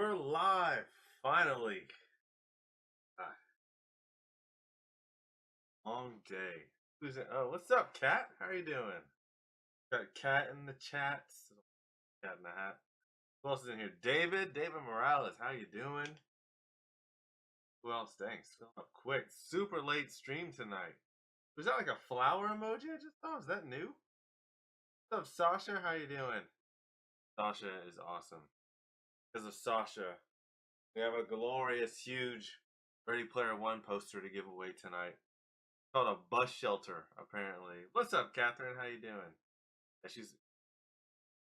We're live, finally. Ah, long day. Who's it? Oh, what's up, Cat? How are you doing? Got Cat in the chat. Cat in the hat. Who else is in here? David. David Morales. How you doing? Who else? Thanks. Filling up quick. Super late stream tonight. Was that like a flower emoji I just saw? Is that new? What's up, Sasha? How you doing? Sasha is awesome. Because of Sasha, we have a glorious, huge Ready Player One poster to give away tonight. Called a bus shelter, apparently. What's up, Catherine? How you doing? And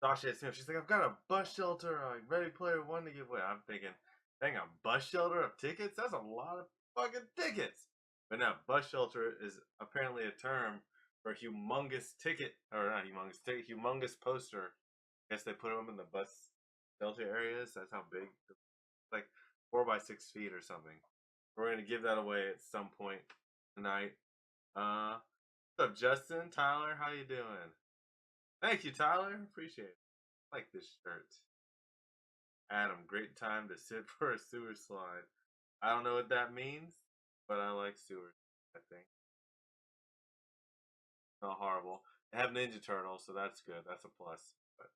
Sasha. She's like, I've got a bus shelter, Ready Player One to give away. I'm thinking, dang, a bus shelter of tickets? That's a lot of fucking tickets. But now, bus shelter is apparently a term for humongous ticket, or not humongous ticket, humongous poster. I guess they put them in the bus shelter areas. That's how big, like 4 by 6 feet or something. We're gonna give that away at some point tonight. What's up, Justin? Tyler, how you doing? Thank you, Tyler. Appreciate it. I like this shirt. Adam, great time to sit for a sewer slide. I don't know what that means, but I like sewers, I think. Not horrible. I have Ninja Turtles, so that's good. That's a plus. But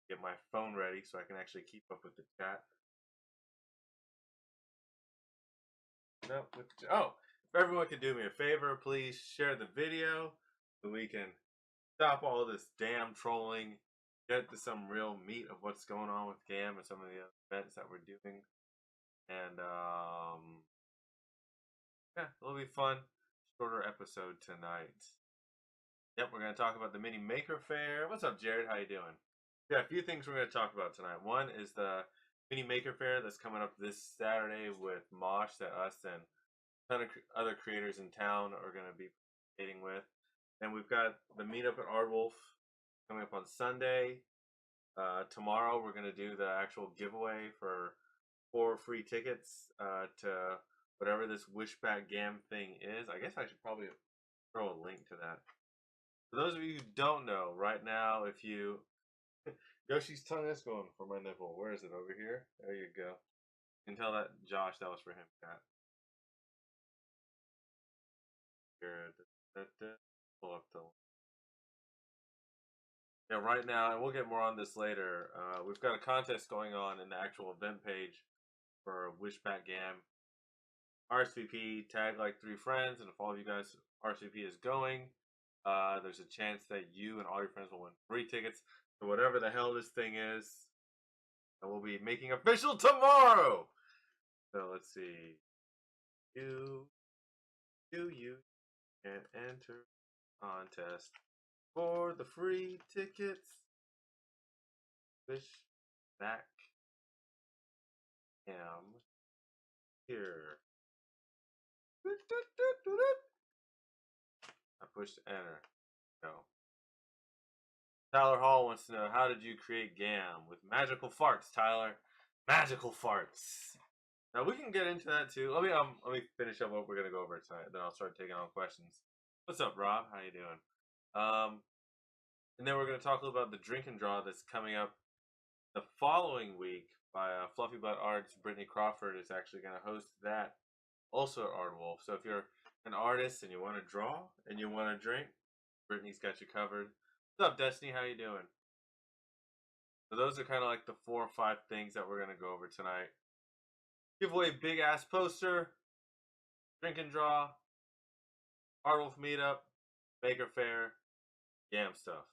get my phone ready so I can actually keep up with the chat. Nope. Oh, if everyone could do me a favor, please share the video so we can stop all this damn trolling, get to some real meat of what's going on with GAAM and some of the events that we're doing. And yeah, it'll be fun. Shorter episode tonight. Yep, we're gonna talk about the mini maker fair. What's up, Jared? How you doing? Yeah, a few things we're gonna talk about tonight. One is the mini maker fair that's coming up this Saturday with Mosh that us and a ton of other creators in town are gonna be participating with. And we've got the meetup at Aardwolf coming up on Sunday. Tomorrow we're gonna do the actual giveaway for 4 free tickets to whatever this Wishback GAAM thing is. I guess I should probably throw a link to that. For those of you who don't know, right now, if you Yoshi's tongue is going for my nipple. Where is it? Over here? There you go. You can tell that Josh that was for him, Cat. Here, pull up the. Yeah, right now, and we'll get more on this later. We've got a contest going on in the actual event page for Wishback GAAM. RSVP, tag like 3 friends, and if all of you guys RSVP is going, there's a chance that you and all your friends will win free tickets to whatever the hell this thing is. And we'll be making official tomorrow. So let's see. You can enter contest for the free tickets. Wishback GAAM here. I pushed enter. No. Tyler Hall wants to know, how did you create GAAM? With magical farts, Tyler. Magical farts. Now we can get into that too. Let me finish up what we're gonna go over tonight. Then I'll start taking on questions. What's up, Rob? How you doing? And then we're gonna talk a little about the drink and draw that's coming up the following week by Fluffy Butt Arts. Brittany Crawford is actually gonna host that also at Aardwolf. So if you're an artist and you want to draw and you want to drink, Brittany's got you covered. What's up, Destiny? How you doing? So those are kind of like the 4 or 5 things that we're gonna go over tonight. Give away big ass poster, drink and draw, Aardwolf meetup, Maker Fair, GAAM stuff.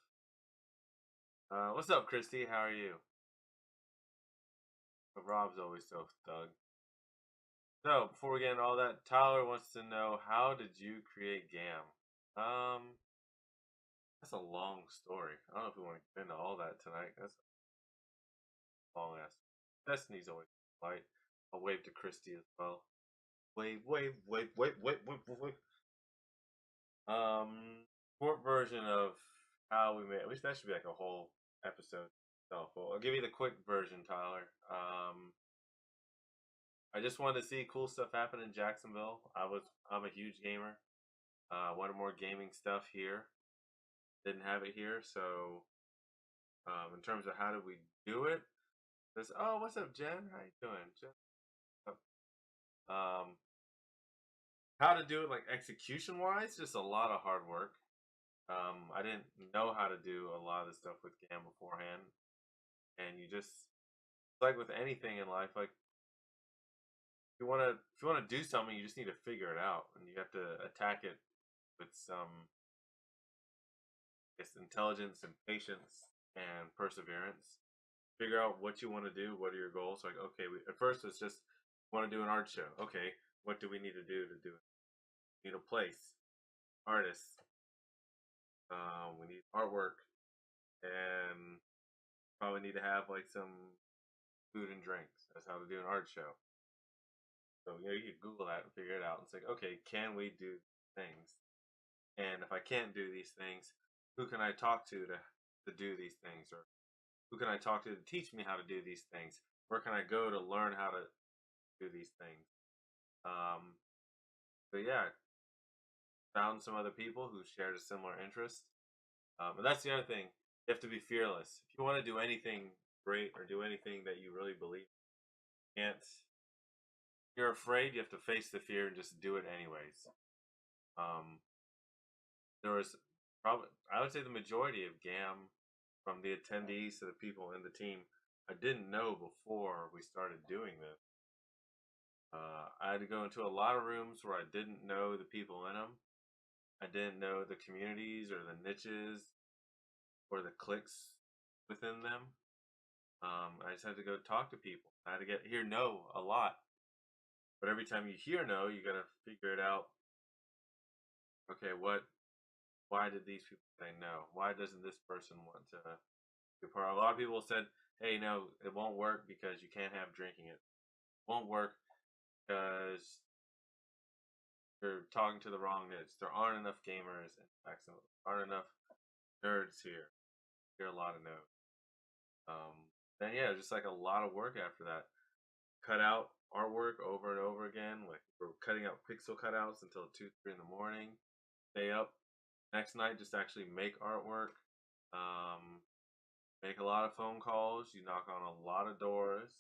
What's up, Christy? How are you? Rob's always so thug. So before we get into all that, Tyler wants to know, how did you create GAAM? That's a long story. I don't know if we want to get into all that tonight. That's a long ass. Destiny's always light. I'll wave to Christy as well. Wave. Short version of how we made. At least that should be like a whole episode itself. Well, I'll give you the quick version, Tyler. I just wanted to see cool stuff happen in Jacksonville. I'm a huge gamer. Wanted more gaming stuff here. Didn't have it here, so in terms of how did we do it, Says, "Oh, what's up, Jen? How you doing, Jen?" Um, how to do it like execution wise? Just a lot of hard work. I didn't know how to do a lot of the stuff with GAM beforehand, and you just like with anything in life, like if you wanna do something, you just need to figure it out, and you have to attack it with some, I guess, intelligence and patience and perseverance. Figure out what you want to do. What are your goals? Like, okay, at first it's just want to do an art show. Okay, what do we need to do it? We need a place, artists. We need artwork, and probably need to have like some food and drinks. That's how to do an art show. So you could Google that and figure it out and say, okay, can we do things? And if I can't do these things, who can I talk to do these things? Or who can I talk to teach me how to do these things? Where can I go to learn how to do these things? Um, but yeah, found some other people who shared a similar interest. And that's the other thing. You have to be fearless. If you want to do anything great or do anything that you really believe in, can't, you're afraid, you have to face the fear and just do it anyways. Um, there was probably, I would say the majority of GAM, from the attendees to the people in the team, I didn't know before we started doing this. I had to go into a lot of rooms where I didn't know the people in them. I didn't know the communities or the niches or the cliques within them. I just had to go talk to people. I had to hear no a lot, but every time you hear no, you gotta figure it out. Okay, why did these people say no? Why doesn't this person want to be part? A lot of people said, "Hey, no, it won't work because you can't have drinking. It won't work because you're talking to the wrong niche. There aren't enough gamers and there aren't enough nerds here." Hear a lot of no's. Then yeah, just like a lot of work after that. Cut out artwork over and over again. Like we're cutting out pixel cutouts until 2, 3 in the morning. Stay up next night just to actually make artwork. Um, make a lot of phone calls. You knock on a lot of doors.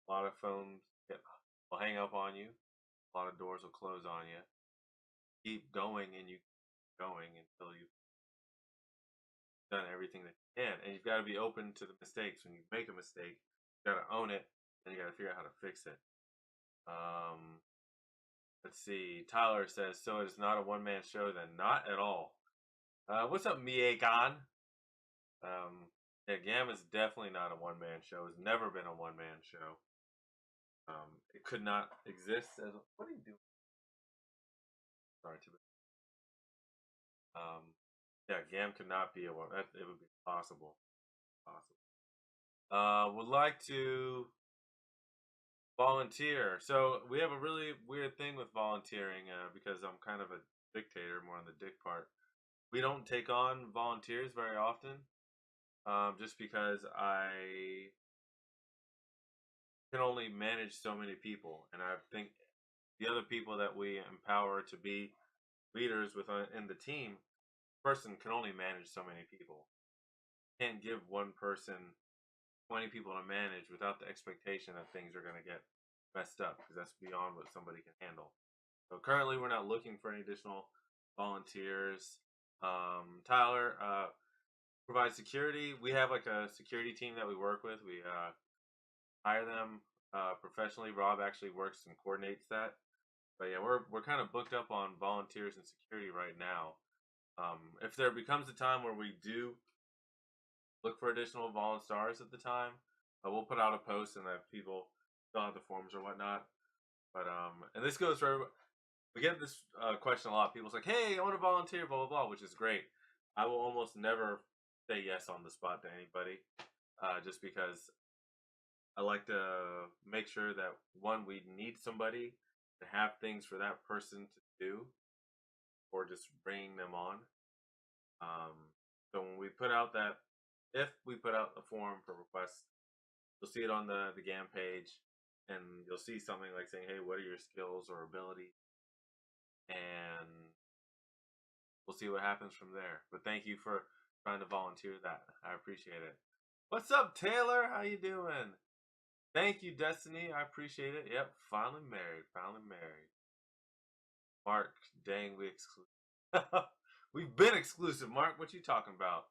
A lot of phones will hang up on you. A lot of doors will close on you. Keep going and you keep going until you've done everything that you can. And you've got to be open to the mistakes. When you make a mistake, you got to own it and you got to figure out how to fix it. Um, let's see. Tyler says, so it's not a one-man show then? Not at all. What's up, Miegan? Yeah, GAM is definitely not a one-man show. It's never been a one-man show. It could not exist as a, what are you doing? Sorry, to yeah, GAM could not be a one. It would be possible. Possible. Would like to volunteer. So we have a really weird thing with volunteering because I'm kind of a dictator, more on the dick part. We don't take on volunteers very often, just because I can only manage so many people, and I think the other people that we empower to be leaders in the team, person can only manage so many people. Can't give one person 20 people to manage without the expectation that things are going to get messed up, because that's beyond what somebody can handle. So currently, we're not looking for any additional volunteers. Tyler provides security. We have like a security team that we work with. We hire them professionally. Rob actually works and coordinates that. But yeah, we're kind of booked up on volunteers and security right now. If there becomes a time where we do look for additional volunteers at the time, we'll put out a post and have people fill out the forms or whatnot. But and this goes for everybody. We get this question a lot. People's like, "Hey, I want to volunteer," blah blah blah, which is great. I will almost never say yes on the spot to anybody, just because I like to make sure that one, we need somebody to have things for that person to do, or just bringing them on. So when we put out that, if we put out a form for requests, you'll see it on the GAM page, and you'll see something like saying, "Hey, what are your skills or abilities?" And we'll see what happens from there. But thank you for trying to volunteer that. I appreciate it. What's up, Taylor? How you doing? Thank you, Destiny. I appreciate it. Yep, finally married. Finally married. Mark, dang, we exclusive. We've been exclusive, Mark. What you talking about?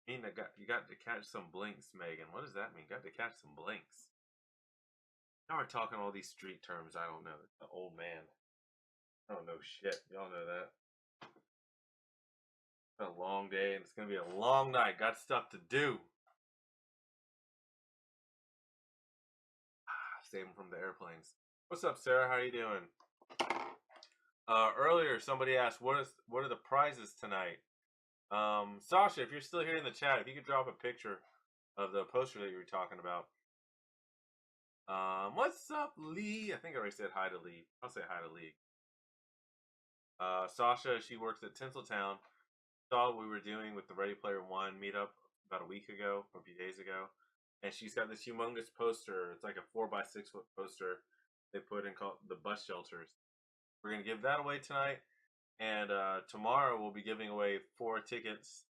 Mean you got to catch some blinks, Megan. What does that mean? Got to catch some blinks. Now we're talking all these street terms. I don't know. The old man. I don't know shit. Y'all know that. It's been a long day and it's gonna be a long night. Got stuff to do. Save them from the airplanes. What's up, Sarah? How you doing? Earlier somebody asked what are the prizes tonight? Sasha, if you're still here in the chat, if you could drop a picture of the poster that you were talking about. What's up, Lee? I think I already said hi to Lee. I'll say hi to Lee. Sasha, she works at Tinseltown. Saw what we were doing with the Ready Player One meetup about a week ago, or a few days ago, and she's got this humongous poster. It's like a 4x6 foot poster they put in called the bus shelters. We're gonna give that away tonight, and tomorrow we'll be giving away 4 tickets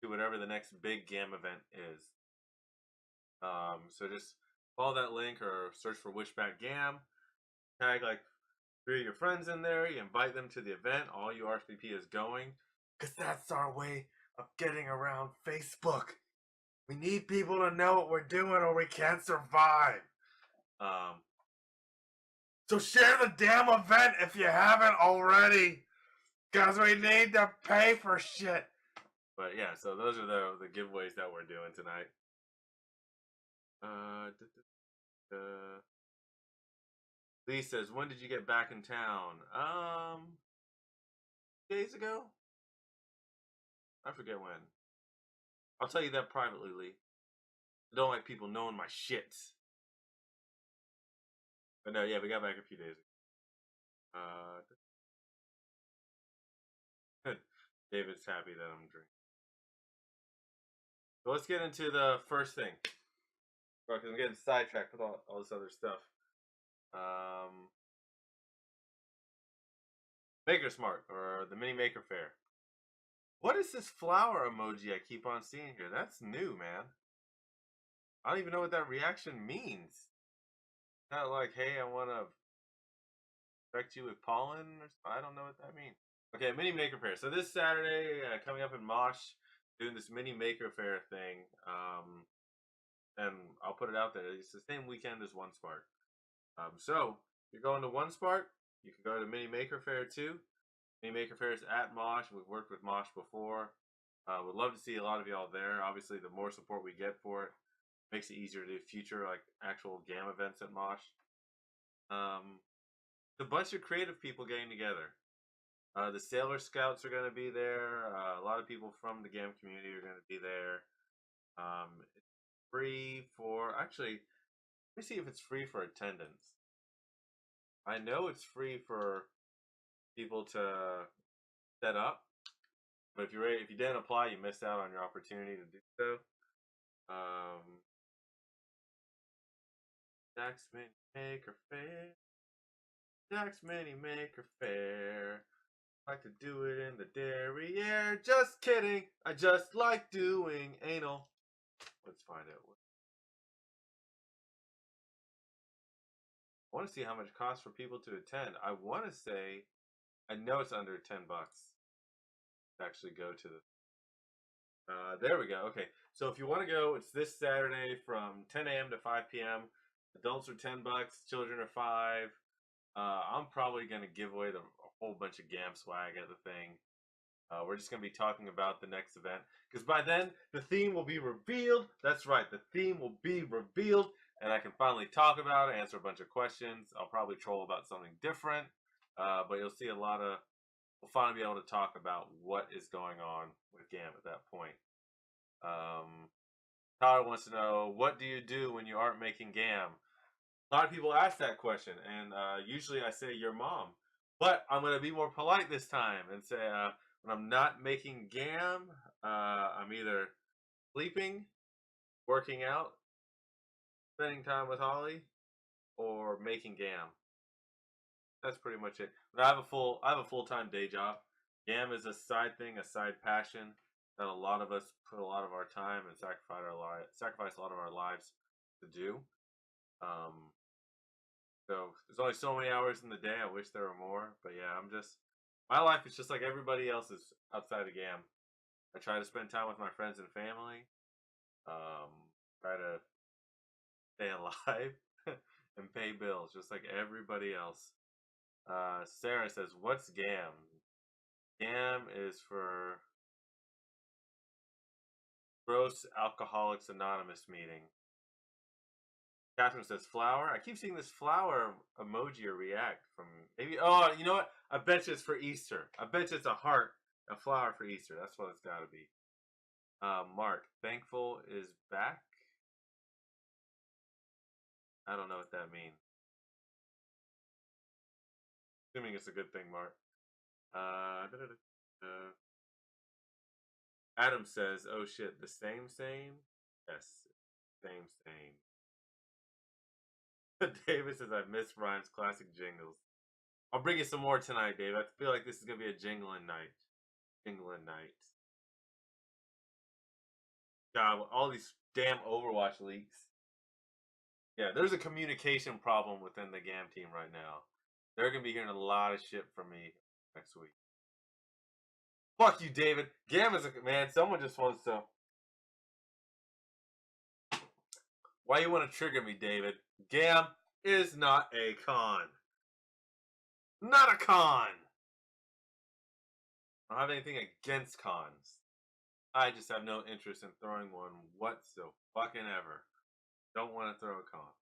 to whatever the next big GAAM event is. So just follow that link or search for Wishback GAAM. Tag like 3 of your friends in there. You invite them to the event. All you RSVP is going, because that's our way of getting around Facebook. We need people to know what we're doing or we can't survive. So share the damn event if you haven't already, because we need to pay for shit. But yeah, so those are the giveaways that we're doing tonight. Lee says, when did you get back in town? 2 days ago? I forget when. I'll tell you that privately, Lee. I don't like people knowing my shit. But no, yeah, we got back a few days ago. David's happy that I'm drinking. So let's get into the first thing. Because I'm getting sidetracked with all this other stuff. Maker Smart, or the Mini Maker Fair. What is this flower emoji I keep on seeing here? That's new, man. I don't even know what that reaction means. Not like, hey, I want to infect you with pollen, or I don't know what that means. Okay, Mini Maker Fair. So this Saturday, coming up in Mosh, doing this Mini Maker Fair thing. And I'll put it out there. It's the same weekend as One Spark. So if you're going to One Spark, you can go to Mini Maker Fair too. Mini Maker Fair is at Mosh. We've worked with Mosh before. Would love to see a lot of y'all there. Obviously, the more support we get for it, makes it easier to do future like actual GAAM events at Mosh. It's a bunch of creative people getting together. The Sailor Scouts are going to be there. A lot of people from the GAAM community are going to be there. It's free for, actually, let me see if it's free for attendance. I know it's free for people to set up, but if you didn't apply, you missed out on your opportunity to do so. Jack's Mini Maker Fair. Jack's Mini Maker Fair. I like to do it in the derriere. Just kidding. I just like doing anal. Let's find out. I want to see how much it costs for people to attend. I want to say, I know it's under $10 to actually go to the. There we go. Okay, so if you want to go, it's this Saturday from 10 a.m. to 5 p.m. Adults are $10, children are 5. I'm probably gonna give away a whole bunch of GAAM swag at the thing. We're just gonna be talking about the next event because by then the theme will be revealed. That's right, the theme will be revealed, and I can finally talk about it, answer a bunch of questions. I'll probably troll about something different, but you'll see a lot of. We'll finally be able to talk about what is going on with GAAM at that point. Tyler wants to know, what do you do when you aren't making GAAM? A lot of people ask that question, and usually I say your mom. But I'm going to be more polite this time and say when I'm not making GAAM, I'm either sleeping, working out, spending time with Holly, or making GAAM. That's pretty much it. But I have a full-time day job. GAAM is a side thing, a side passion. that a lot of us put a lot of our time and sacrifice a lot of our lives to do. Um, so there's only so many hours in the day. I wish there were more, but yeah, my life is just like everybody else's outside of GAM. I try to spend time with my friends and family. Um, Try to stay alive and pay bills, just like everybody else. Sarah says, "What's GAM?" GAM is for Gross Alcoholics Anonymous meeting. Catherine says flower. I keep seeing this flower emoji or react from maybe. Oh, you know what? I bet you it's for Easter. I bet you it's a heart, a flower for Easter. That's what it's got to be. Mark, thankful is back. I don't know what that means. Assuming it's a good thing, Mark. Adam says, "Oh shit, the same same." Yes, same same. David says, "I miss Ryan's classic jingles." I'll bring you some more tonight, Dave. I feel like this is gonna be a jingling night. Jingling night. God, all these damn Overwatch leaks. Yeah, there's a communication problem within the GAM team right now. They're gonna be hearing a lot of shit from me next week. Fuck you, David. GAM is a man. Someone just wants to. Why you want to trigger me, David? GAM is not a con. Not a con. I don't have anything against cons. I just have no interest in throwing one whatsoever. Fucking ever. Don't want to throw a con.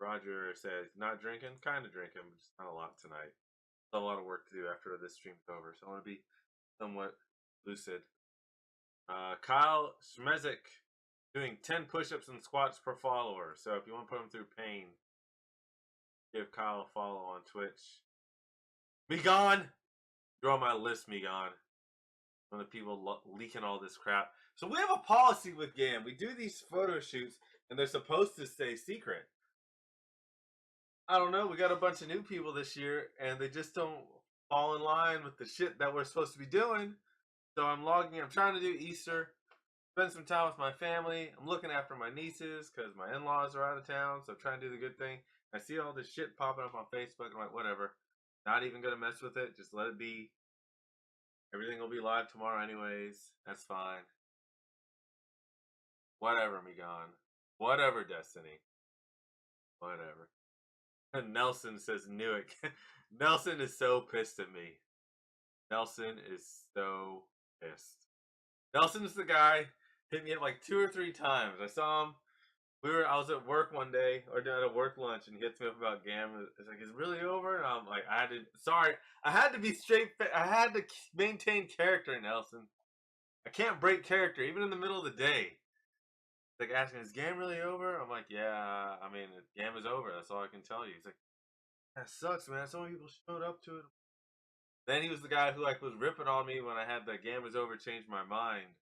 Roger says, not drinking? Kind of drinking, but just not a lot tonight. A lot of work to do after this stream's over, so I want to be somewhat lucid. Kyle Schmezik doing 10 push-ups and squats per follower. So if you want to put him through pain, give Kyle a follow on Twitch. Megon! You're on my list, Megon. One of the people leaking all this crap. So we have a policy with GAM. We do these photo shoots, and they're supposed to stay secret. I don't know. We got a bunch of new people this year, and they just don't fall in line with the shit that we're supposed to be doing. So I'm logging. I'm trying to do Easter, spend some time with my family. I'm looking after my nieces because my in-laws are out of town. So I'm trying to do the good thing. I see all this shit popping up on Facebook. I'm like, whatever. Not even gonna mess with it. Just let it be. Everything will be live tomorrow, anyways. That's fine. Whatever, Megon. Whatever, Destiny. Whatever. Nelson says Newick. Nelson is so pissed at me. Nelson is so pissed. Nelson's the guy hit me up like 2 or 3 times. I saw him. I was at work one day or at a work lunch, and he hits me up about GAM. It's like, is it really over? And I'm like, I had to be straight. I had to maintain character, Nelson. I can't break character even in the middle of the day. Like asking, is GAM really over? I'm like, yeah. I mean, GAM is over. That's all I can tell you. He's like, that sucks, man. So many people showed up to it. Then he was the guy who like was ripping on me when I had the GAM is over, changed my mind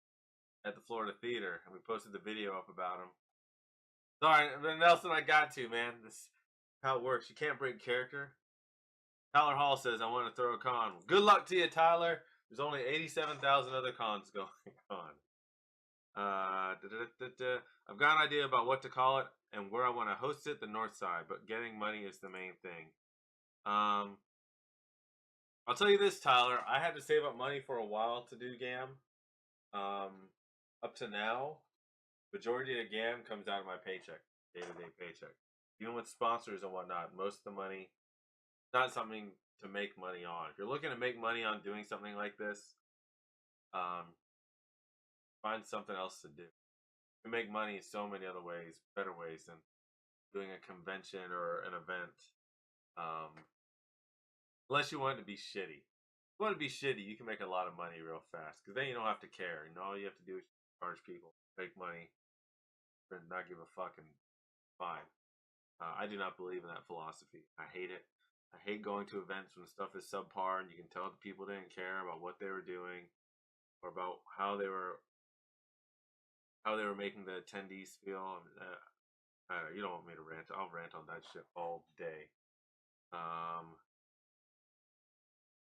at the Florida Theater, and we posted the video up about him. Sorry, but Nelson, I got to, man. This is how it works. You can't break character. Tyler Hall says, I want to throw a con. Good luck to you, Tyler. There's only 87,000 other cons going on. I've got an idea about what to call it and where I want to host it, the north side, but getting money is the main thing. I'll tell you this, Tyler. I had to save up money for a while to do GAM. Up to now, majority of GAM comes out of my paycheck, day-to-day paycheck. Even with sponsors and whatnot, most of the money, not something to make money on. If you're looking to make money on doing something like this, find something else to do. You make money in so many other ways, better ways than doing a convention or an event. Unless you want it to be shitty. If you want to be shitty, you can make a lot of money real fast. Because then you don't have to care. You know, all you have to do is charge people, make money, and not give a fuck, and fine. I do not believe in that philosophy. I hate it. I hate going to events when stuff is subpar and you can tell the people didn't care about what they were doing or about how they were making the attendees feel. You don't want me to rant. I'll rant on that shit all day.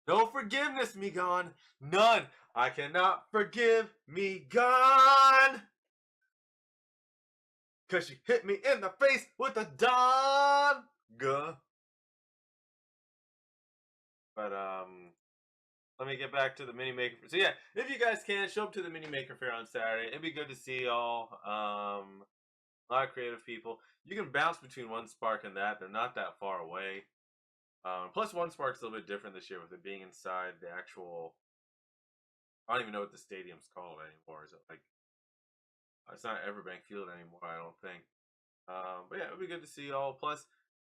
No forgiveness, me gone. None. I cannot forgive me gone. Cause you hit me in the face with a dagger. But let me get back to the mini maker. So yeah, if you guys can show up to the mini maker fair on Saturday, it'd be good to see y'all. A lot of creative people. You can bounce between One Spark and that. They're not that far away. Plus, One Spark's a little bit different this year with it being inside the actual. I don't even know what the stadium's called anymore. Is it like? It's not Everbank Field anymore. I don't think. But yeah, it would be good to see y'all. Plus,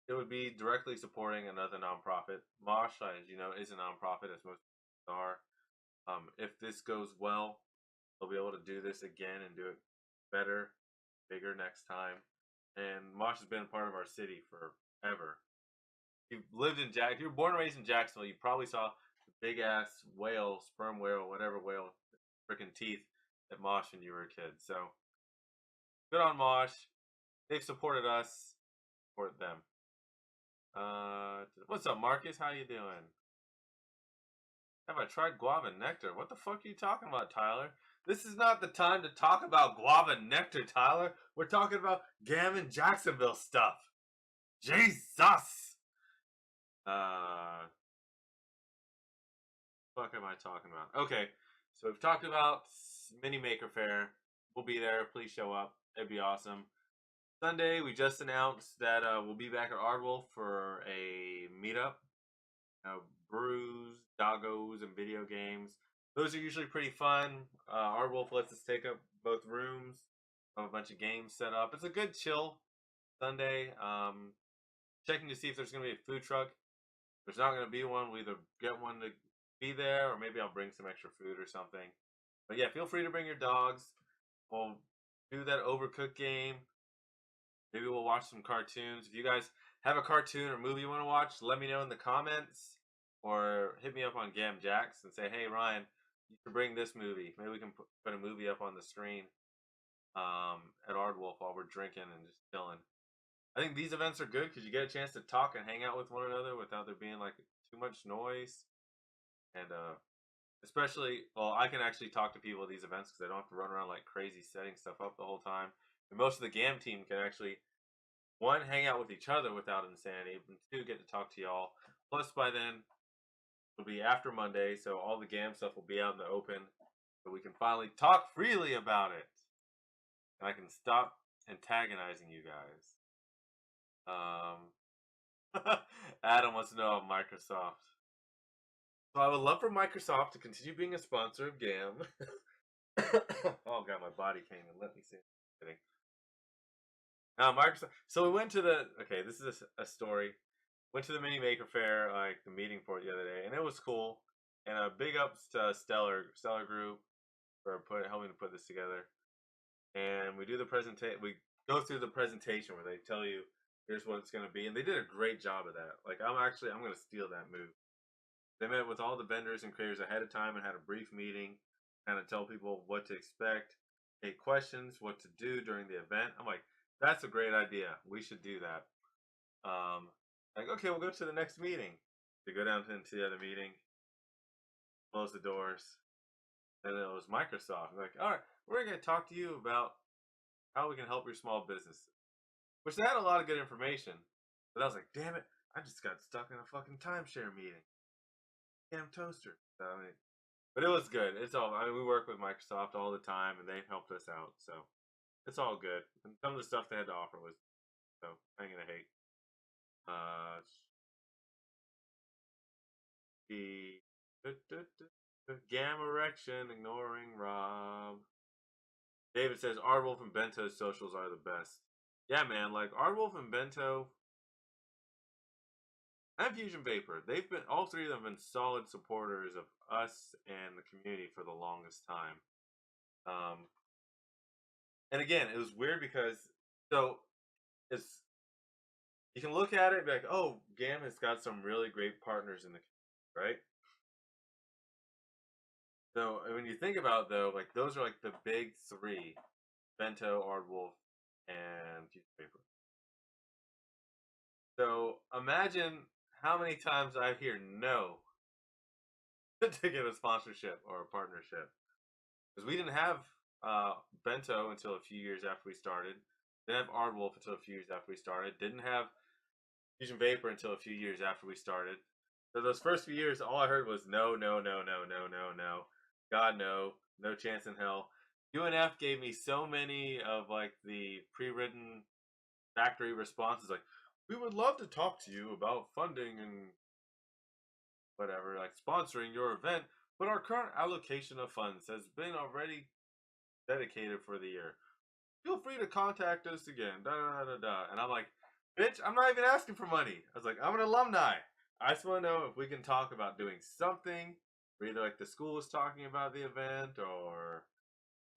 it would be directly supporting another nonprofit. Mosh, as you know, is a nonprofit, as most are. If this goes well, they'll be able to do this again and do it better, bigger next time. And Mosh has been part of our city forever. If you lived in Jack, if you were born and raised in Jacksonville, you probably saw the big ass whale, sperm whale, whatever whale, freaking teeth at Mosh when you were a kid. So good on Mosh. They've supported us, support them. What's up, Marcus? How you doing? Have I tried guava nectar? What the fuck are you talking about, Tyler? This is not the time to talk about guava nectar, Tyler. We're talking about GAAM and Jacksonville stuff. Jesus! Fuck am I talking about? Okay, so we've talked about Mini Maker Fair. We'll be there. Please show up. It'd be awesome. Sunday, we just announced that we'll be back at Aardwolf for a meetup. Brews, doggos, and video games. Those are usually pretty fun. Aardwolf lets us take up both rooms. Have a bunch of games set up. It's a good chill Sunday. Checking to see if there's going to be a food truck. If there's not going to be one, we'll either get one to be there, or maybe I'll bring some extra food or something. But yeah, feel free to bring your dogs. We'll do that Overcooked game. Maybe we'll watch some cartoons. If you guys have a cartoon or movie you want to watch, let me know in the comments. Or hit me up on Gam Jacks and say, hey, Ryan, you should bring this movie. Maybe we can put a movie up on the screen at Aardwolf while we're drinking and just chilling. I think these events are good because you get a chance to talk and hang out with one another without there being like too much noise. And especially, well, I can actually talk to people at these events because I don't have to run around like crazy setting stuff up the whole time. And most of the GAM team can actually, one, hang out with each other without insanity, and two, get to talk to y'all. Plus, by then, it'll be after Monday, so all the GAM stuff will be out in the open, so we can finally talk freely about it. And I can stop antagonizing you guys. Adam wants to know about Microsoft. So I would love for Microsoft to continue being a sponsor of GAM. Oh god, my body can't even let me say it. Kidding. Now Microsoft. So we went to the. Okay, this is a story. Went to the Mini Maker Fair, like the meeting for it the other day, and it was cool. And big ups to Stellar Group for helping to put this together. And we do the presentation. We go through the presentation where they tell you here's what it's going to be, and they did a great job of that. Like I'm going to steal that move. They met with all the vendors and creators ahead of time and had a brief meeting, kind of tell people what to expect, take questions, what to do during the event. I'm like, that's a great idea. We should do that. Like, okay, we'll go to the next meeting. They go down into the other meeting, close the doors, and it was Microsoft. I'm like, all right, we're going to talk to you about how we can help your small business. Which they had a lot of good information. But I was like, damn it, I just got stuck in a fucking timeshare meeting. Damn toaster. So, I mean, but it was good. It's all. I mean, we work with Microsoft all the time, and they've helped us out. So it's all good. And some of the stuff they had to offer was so I ain't gonna hate. The Gamma Erection ignoring Rob. David says Aardwolf and Bento's socials are the best. Yeah, man. Like Aardwolf and Bento and Fusion Vapor, they've been all three of them have been solid supporters of us and the community for the longest time. And again, it was weird because so it's you can look at it and be like, oh, GAM has got some really great partners in the community, right? So when you think about it, though, like those are like the big three: Bento, Aardwolf, and Fusion Vapor. So imagine how many times I hear no to get a sponsorship or a partnership. Because we didn't have Bento until a few years after we started. Didn't have Aardwolf until a few years after we started. Didn't have Fusion Vapor until a few years after we started. So those first few years, all I heard was no, no, no, no, no, no, no. God, no. No chance in hell. UNF gave me so many of like the pre-written factory responses like, we would love to talk to you about funding and whatever, like sponsoring your event, but our current allocation of funds has been already dedicated for the year. Feel free to contact us again. Da da da da. And I'm like, bitch, I'm not even asking for money. I was like, I'm an alumni. I just want to know if we can talk about doing something, or either like the school is talking about the event, or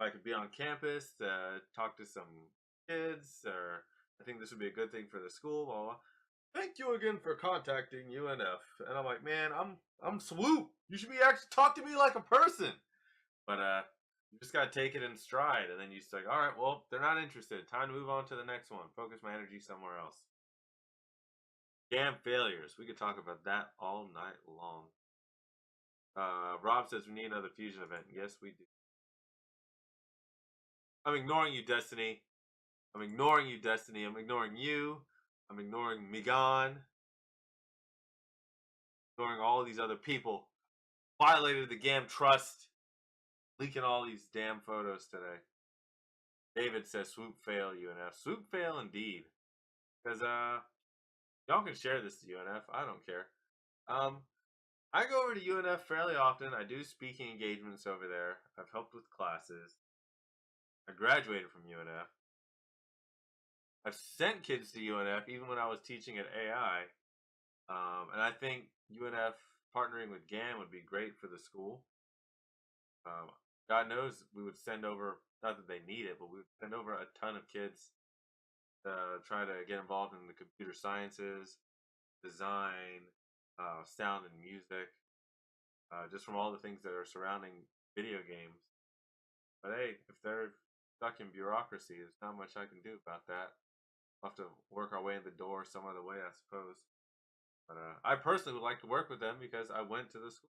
if I could be on campus to talk to some kids, or I think this would be a good thing for the school. Blah, blah. Thank you again for contacting UNF. And I'm like, man, I'm swoop. You should be actually talk to me like a person. But you just gotta take it in stride, and then you just like, all right, well, they're not interested. Time to move on to the next one. Focus my energy somewhere else. GAAM failures. We could talk about that all night long. Rob says we need another fusion event. Yes, we do. I'm ignoring you, Destiny. I'm ignoring you, Destiny. I'm ignoring you. I'm ignoring Migan. Ignoring all of these other people. Violated the GAAM trust. Leaking all these damn photos today. David says swoop fail UNF. Swoop fail indeed. Because y'all can share this to UNF. I don't care. I go over to UNF fairly often. I do speaking engagements over there. I've helped with classes. I graduated from UNF. I've sent kids to UNF even when I was teaching at AI. And I think UNF partnering with GAAM would be great for the school. God knows we would send over, not that they need it, but we would send over a ton of kids to try to get involved in the computer sciences, design, sound and music, just from all the things that are surrounding video games. But hey, if they're stuck in bureaucracy, there's not much I can do about that. We'll have to work our way in the door some other way, I suppose. But I personally would like to work with them because I went to the school.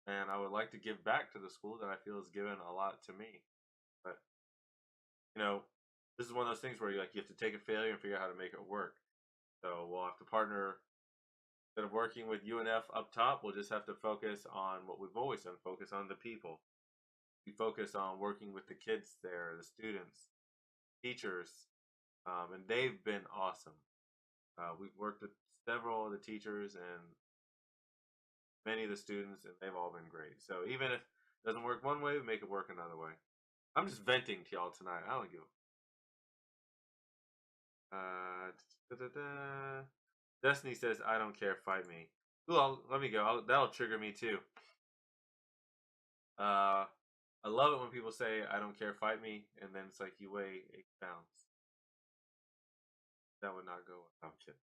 And I would like to give back to the school that I feel has given a lot to me. But, you know, this is one of those things where you have to take a failure and figure out how to make it work. So we'll have to partner. Instead of working with UNF up top, we'll just have to focus on what we've always done, focus on the people. We focus on working with the kids there, the students, teachers, and they've been awesome. We've worked with several of the teachers and many of the students, and they've all been great. So even if it doesn't work one way, we make it work another way. I'm just venting to y'all tonight. I don't give a... Destiny says, I don't care, fight me. Ooh, let me go. That'll trigger me too. I love it when people say, I don't care, fight me, and then it's like you weigh 8 pounds. That would not go well. I'm kidding.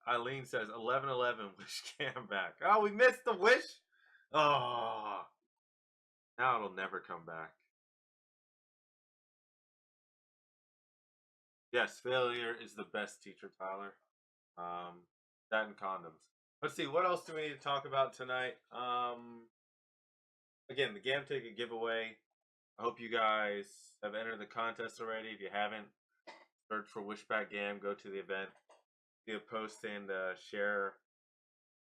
Eileen says 11-11 wish cam back. Oh, we missed the wish. Oh, now it'll never come back. Yes, failure is the best teacher, Tyler. That and condoms. Let's see, what else do we need to talk about tonight? Again, the GAAM ticket giveaway. I hope you guys have entered the contest already. If you haven't, search for Wishback GAAM. Go to the event. Do a post and share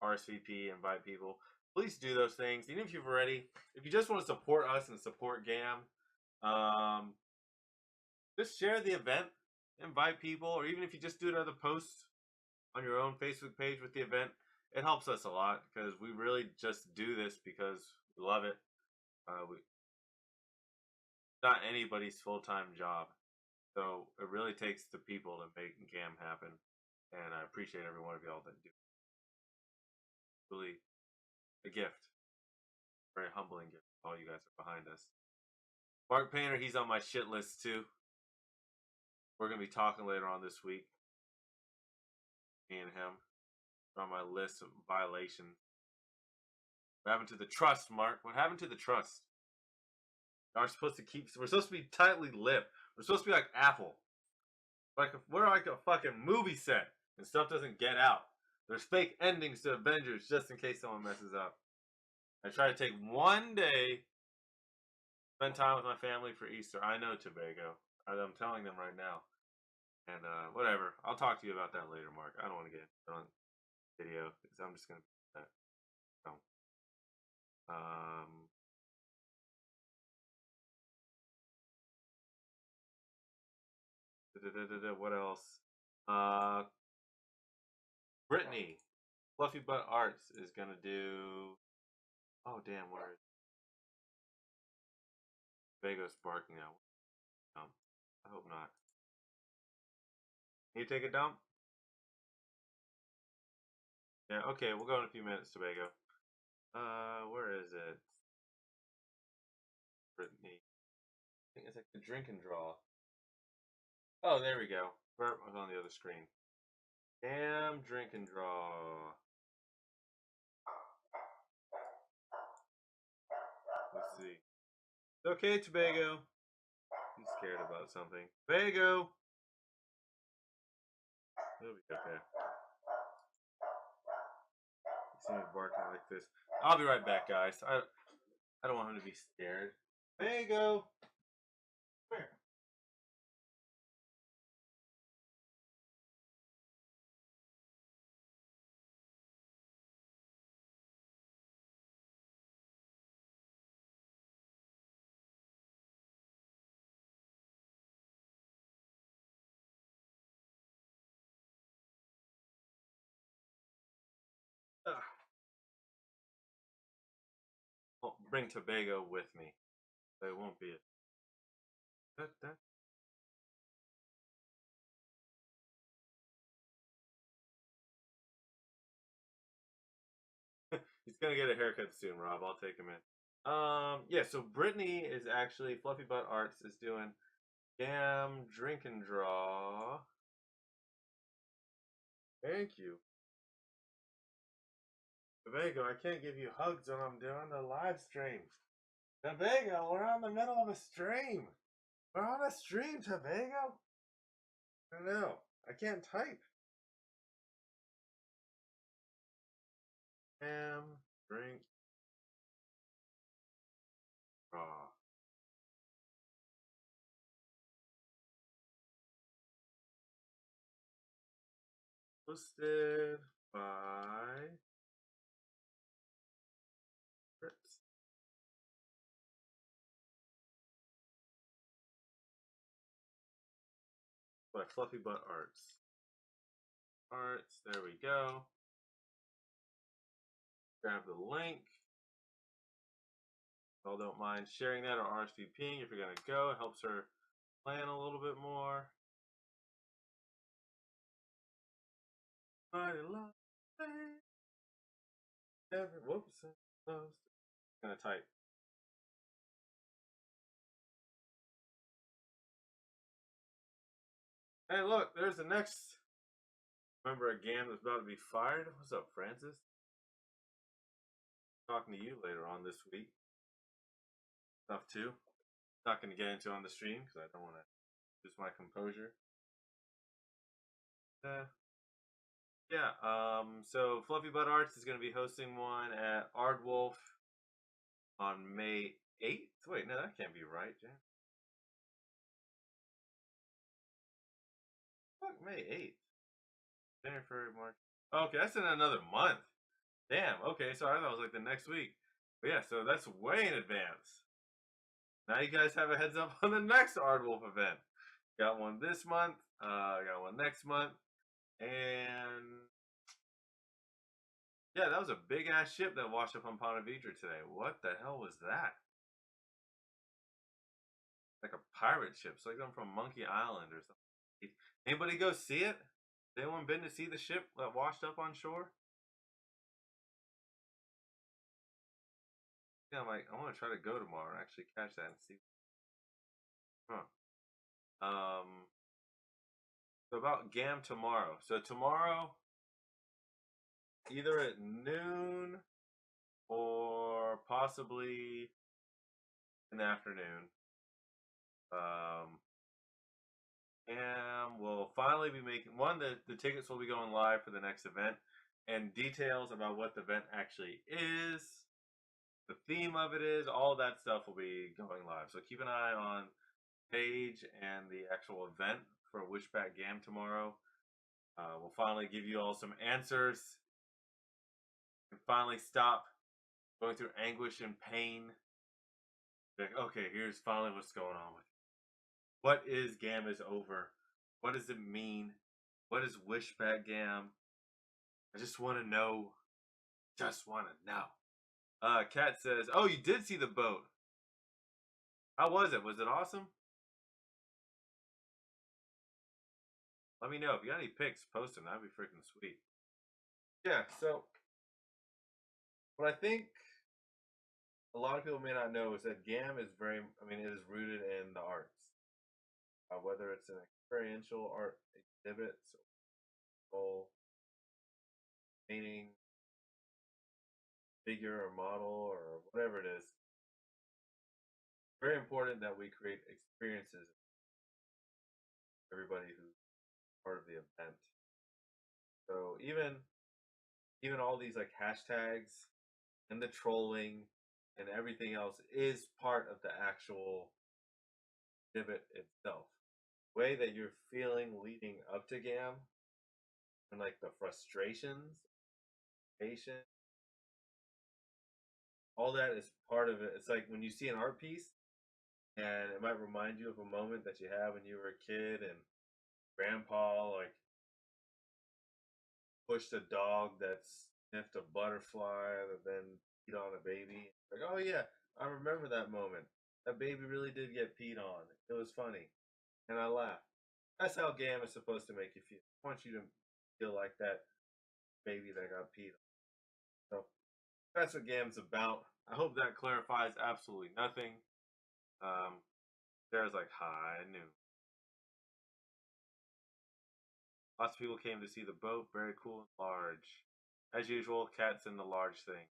RSVP, invite people. Please do those things. Even if you've already, if you just want to support us and support GAAM, just share the event, invite people, or even if you just do another post on your own Facebook page with the event, it helps us a lot because we really just do this because we love it. It's not anybody's full-time job. So it really takes the people to make GAAM happen. And I appreciate every one of y'all that do. Really a gift. Very humbling gift. All you guys are behind us. Mark Painter, he's on my shit list too. We're going to be talking later on this week. Me and him. On my list of violations. What happened to the trust, Mark? What happened to the trust? We're supposed to be tightly lipped. We're supposed to be like Apple. We're like a fucking movie set. And stuff doesn't get out. There's fake endings to Avengers just in case someone messes up. I try to take one day, spend time with my family for Easter. I know, Tobago. I'm telling them right now. And whatever. I'll talk to you about that later, Mark. I don't want to get on video because I'm just gonna. So, um, what else? Uh, Brittany, Fluffy Butt Arts is gonna do. Oh damn! Where is Vega's barking now? I hope not. Can you take a dump? Yeah. Okay, we'll go in a few minutes, Tobago. Where is it? Brittany. I think it's like the drink and draw. Oh, there we go. Bert was on the other screen. Damn, drink and draw. Let's see. Okay, Tobago. He's scared about something. Tobago! He'll be okay. He's seen me barking like this. I'll be right back, guys. I don't want him to be scared. Tobago! Come here. Ah. I'll bring Tobago with me. So it won't be it. He's gonna get a haircut soon, Rob. I'll take him in. Yeah, so Brittany is actually Fluffy Butt Arts is doing GAAM drink and draw. Thank you. Tobago, I can't give you hugs when I'm doing the live stream. Tobago, we're on the middle of a stream. We're on a stream, Tobago. I know. I can't type. Drink, draw. Hosted by Fritz. By Fluffy Butt Arts. There we go. Grab the link. Y'all don't mind sharing that or RSVPing if you're gonna go. It helps her plan a little bit more. Whoops. Gonna type. Hey, look, there's the next member of GAAM that's about to be fired. What's up, Francis? Talking to you later on this week. Stuff too. Not going to get into on the stream because I don't want to lose my composure. Yeah. So Fluffy Butt Arts is going to be hosting one at Aardwolf on May 8th. Wait, no, that can't be right, Jan. Fuck, May 8th. January, February, March. Okay, that's in another month. Damn. Okay, so I thought it was like the next week. But yeah, so that's way in advance. Now you guys have a heads up on the next Aardwolf event. Got one this month. Got one next month. And yeah, that was a big ass ship that washed up on Ponte Vedra today. What the hell was that? Like a pirate ship. It's like them from Monkey Island or something. Anybody go see it? Has anyone been to see the ship that washed up on shore? Yeah, I'm like, I want to try to go tomorrow and actually catch that and see. Huh. So about GAAM tomorrow. So tomorrow, either at noon or possibly in the afternoon, and we'll finally be making one. The tickets will be going live for the next event, and details about what the event actually is the theme of it is. All that stuff will be going live. So keep an eye on page and the actual event for Wishback GAAM tomorrow. We'll finally give you all some answers and finally stop going through anguish and pain. Like, okay, here's finally what's going on with it. What is GAAM is over? What does it mean? What is Wishback GAAM? I just want to know. Just want to know. Kat says, "Oh, you did see the boat. How was it? Was it awesome? Let me know if you got any pics. Post them. That'd be freaking sweet." Yeah. So, what I think a lot of people may not know is that GAAM is very. I mean, it is rooted in the arts. Whether it's an experiential art exhibit, so painting, figure or model or whatever it is, very important that we create experiences for everybody who's part of the event. So even all these like hashtags and the trolling and everything else is part of the actual exhibit itself. The way that you're feeling leading up to GAAM and like the frustrations, patience, all that is part of it. It's like when you see an art piece and it might remind you of a moment that you had when you were a kid and grandpa like pushed a dog that sniffed a butterfly that then peed on a baby. Like, oh yeah, I remember that moment. That baby really did get peed on. It was funny. And I laughed. That's how GAAM is supposed to make you feel. I want you to feel like that baby that got peed on. So that's what GAAM's about. I hope that clarifies absolutely nothing. There's like, hi, I knew. Lots of people came to see the boat. Very cool and large. As usual, cats in the large thing.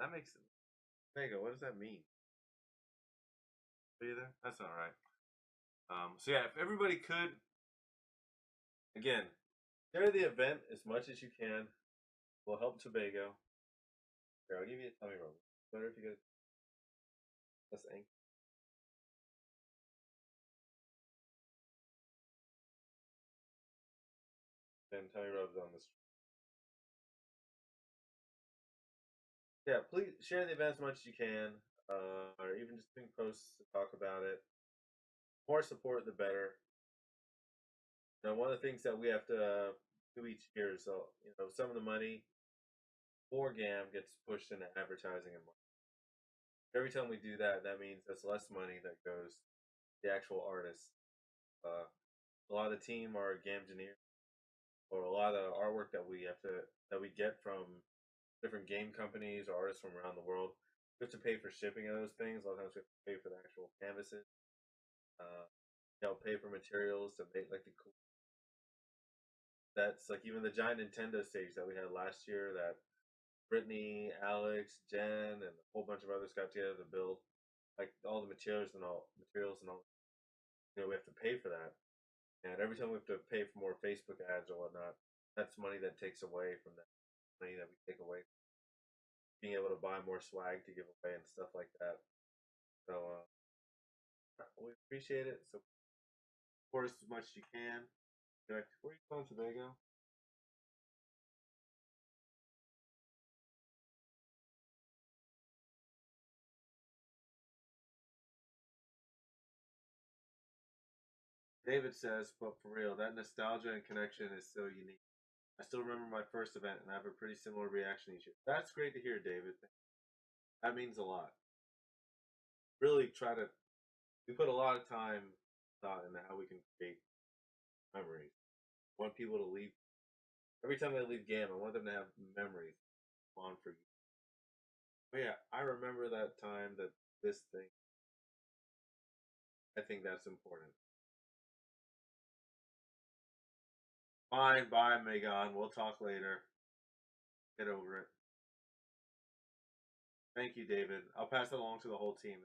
That makes sense. Tobago, what does that mean? Either? That's all right. So yeah, if everybody could, again, share the event as much as you can. Will help Tobago. Here, I'll give you a tummy rub. Better if you get less ink. And tummy rubs on this. Yeah, please share the event as much as you can, or even just doing posts to talk about it. The more support, the better. Now, one of the things that we have to do each year is, some of the money for GAAM gets pushed into advertising and marketing. Every time we do that, that means that's less money that goes to the actual artists. A lot of the team are GAAM engineers, or a lot of the artwork that we get from different game companies or artists from around the world. We have to pay for shipping of those things. A lot of times we have to pay for the actual canvases. Uh, pay for materials to make like the cool. That's like even the giant Nintendo stage that we had last year that Brittany, Alex, Jen, and a whole bunch of others got together to build. Like all the materials and all. We have to pay for that. And every time we have to pay for more Facebook ads or whatnot, that's money that takes away from that money that we take away from being able to buy more swag to give away and stuff like that. So we appreciate it. So support us as much as you can. Where are you going, Tobago? David says, but for real, that nostalgia and connection is so unique. I still remember my first event and I have a pretty similar reaction each year. That's great to hear, David. That means a lot. Really we put a lot of time thought into how we can create memories. I want people to leave, every time they leave GAAM, I want them to have memories on for you. But yeah, I remember that time that this thing, I think that's important. Fine, bye, Megan. We'll talk later. Get over it. Thank you, David. I'll pass it along to the whole team.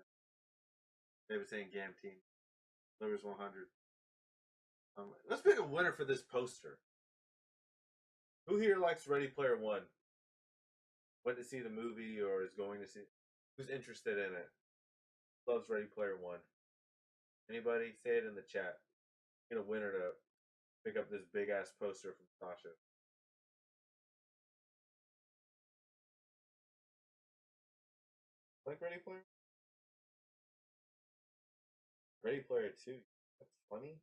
David saying GAAM team. Livers 100. Let's pick a winner for this poster. Who here likes Ready Player One? went to see the movie or is going to see, who's interested in it, loves Ready Player One. Anybody? Say it in the chat. Get a winner to pick up this big ass poster from Sasha. Like Ready Player? Ready Player Two. That's funny.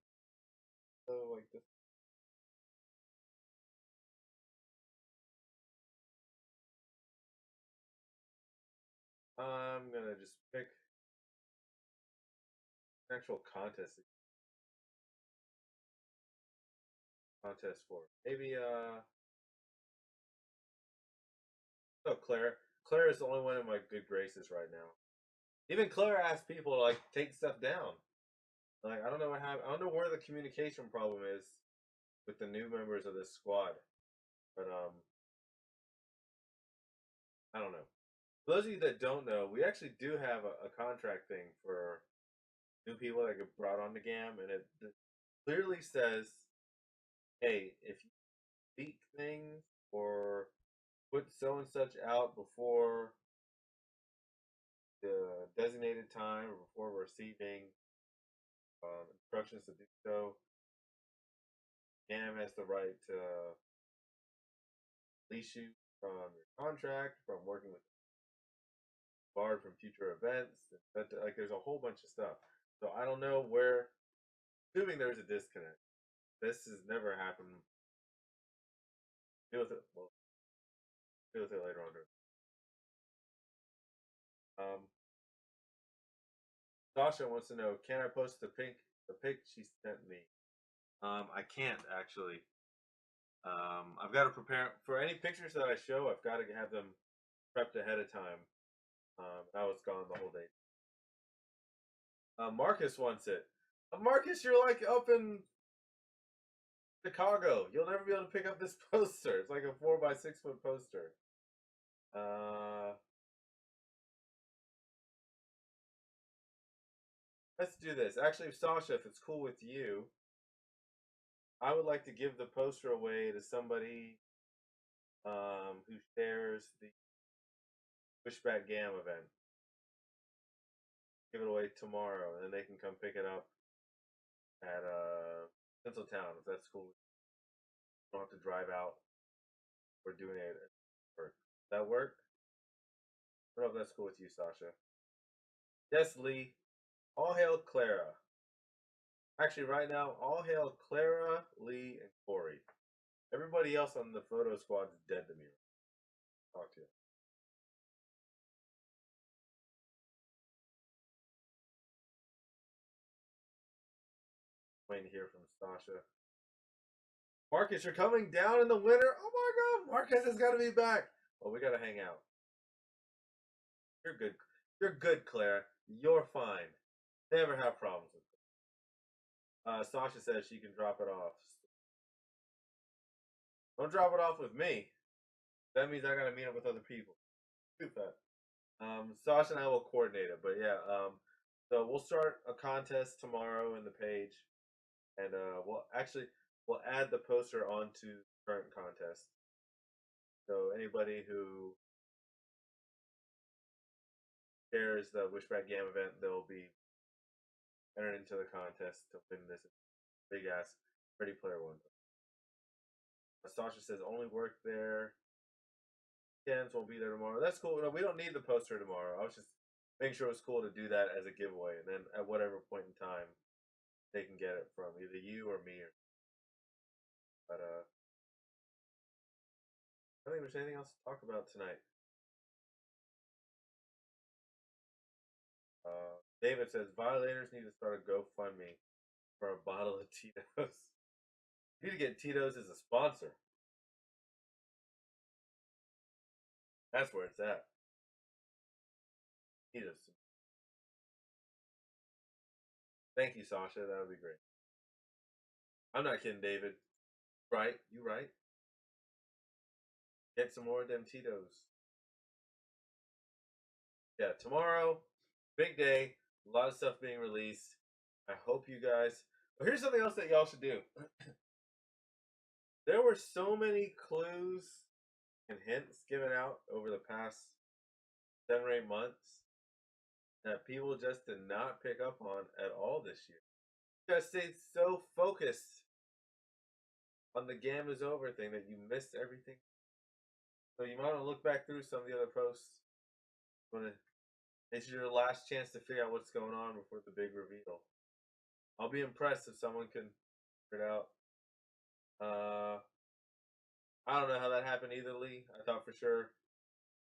So like this. I'm gonna just pick actual contest for maybe oh Claire. Claire is the only one in my good graces right now. Even Claire asks people to like take stuff down. Like I don't know what happened. I don't know where the communication problem is with the new members of this squad. But I don't know. For those of you that don't know, we actually do have a contract thing for new people that get brought on the GAM, and it clearly says, "Hey, if you speak things or put so and such out before the designated time or before receiving instructions to do so, GAM has the right to release you from your contract, from working with barred from future events. Like there's a whole bunch of stuff. So I don't know where. Assuming there's a disconnect. This has never happened. Deal with it. Well, deal with it later on. Sasha wants to know: can I post the pic she sent me? I can't actually. I've got to prepare for any pictures that I show. I've got to have them prepped ahead of time. I was gone the whole day. Marcus wants it. Marcus, you're like up in Chicago. You'll never be able to pick up this poster. It's like a 4x6 foot poster. Let's do this. Actually, Sasha, if it's cool with you, I would like to give the poster away to somebody who shares the Pushback GAM event. Give it away tomorrow, and then they can come pick it up at Tinseltown if that's cool. You don't have to drive out. We're doing it at work. Does that work? I don't know if that's cool with you, Sasha. Yes, Lee. All hail Clara. Actually, right now, all hail Clara, Lee, and Corey. Everybody else on the photo squad is dead to me. Talk to you. Waiting to hear from Sasha. Marcus, you're coming down in the winter? Oh my god, Marcus has got to be back. Well, we got to hang out. You're good. You're good, Claire. You're fine. Never have problems with it. Sasha says she can drop it off. Don't drop it off with me. That means I got to meet up with other people. Too fat. Sasha and I will coordinate it, but yeah. So we'll start a contest tomorrow in the page, and we'll add the poster onto the current contest. So anybody who shares the Wishback GAM event, they'll be entered into the contest to win this big ass Ready Player One. Sasha says only work there. Cans won't be there tomorrow. That's cool. No, we don't need the poster tomorrow. I was just making sure it was cool to do that as a giveaway, and then at whatever point in time, they can get it from either you or me. But I don't think there's anything else to talk about tonight. David says violators need to start a GoFundMe for a bottle of Tito's. You need to get Tito's as a sponsor. That's where it's at. Tito's. Thank you, Sasha. That would be great. I'm not kidding, David. Right? You right? Get some more of them Tito's. Yeah, tomorrow, big day. A lot of stuff being released. I hope you guys. Well, here's something else that y'all should do. There were so many clues and hints given out over the past 7 or 8 months that people just did not pick up on at all this year. You guys stayed so focused on the GAAM is over thing that you missed everything. So you might want to look back through some of the other posts. It's your last chance to figure out what's going on before the big reveal. I'll be impressed if someone can figure it out. I don't know how that happened either, Lee. I thought for sure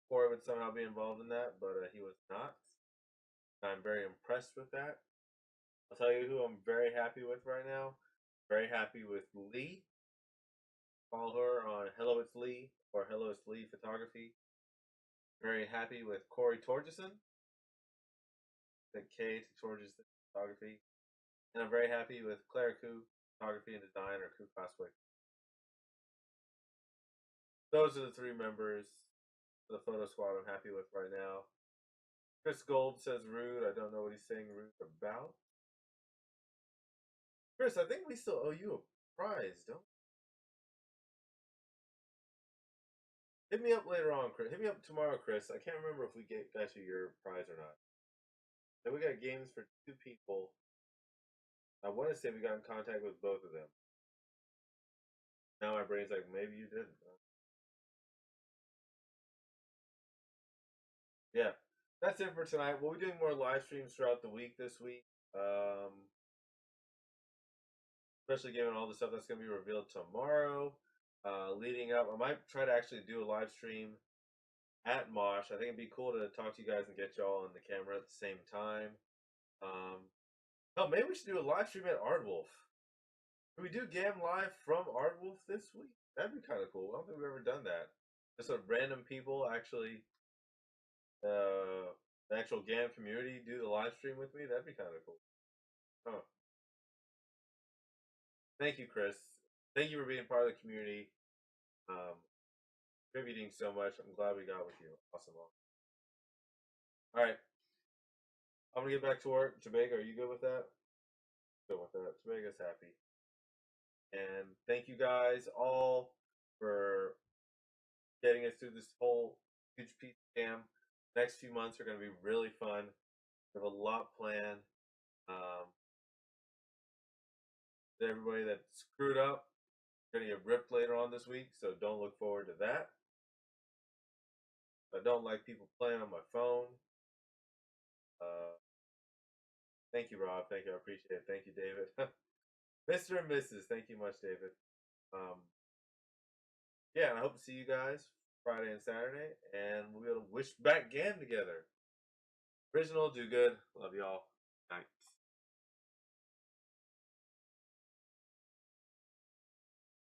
Corey would somehow be involved in that, but he was not. I'm very impressed with that. I'll tell you who I'm very happy with right now. Very happy with Lee. Follow her on Hello It's Lee or Hello It's Lee Photography. Very happy with Corey Torgeson. The K to Torgeson Photography. And I'm very happy with Claire Koo Photography and Design or Koo Cosplay. Those are the 3 members of the photo squad I'm happy with right now. Chris Gold says rude. I don't know what he's saying rude about. Chris, I think we still owe you a prize, don't we? Hit me up later on, Chris. Hit me up tomorrow, Chris. I can't remember if we got you your prize or not. Then we got games for 2 people. I want to say we got in contact with both of them. Now my brain's like, maybe you didn't. Yeah, that's it for tonight. We'll be doing more live streams throughout the week this week. Especially given all the stuff that's going to be revealed tomorrow. Leading up, I might try to actually do a live stream at Mosh. I think it'd be cool to talk to you guys and get y'all on the camera at the same time. Oh, maybe we should do a live stream at Aardwolf. Can we do GAAM live from Aardwolf this week? That'd be kind of cool. I don't think we've ever done that. Just so random people actually, the actual GAAM community do the live stream with me. That'd be kind of cool. Huh. Thank you, Chris. Thank you for being part of the community. Contributing so much. I'm glad we got with you. Awesome. All right. I'm gonna get back to work. Tobago, are you good with that? Good with that. Tobago's happy. And thank you guys all for getting us through this whole huge piece of GAAM. Next few months are going to be really fun. We have a lot planned. Everybody that screwed up going to get ripped later on this week, so don't look forward to that. I don't like people playing on my phone. Thank you, Rob. Thank you. I appreciate it. Thank you, David. Mr. and Mrs. Thank you much, David. Yeah, and I hope to see you guys Friday and Saturday, and we'll wish back GAAM together. Original, do good. Love y'all. Night.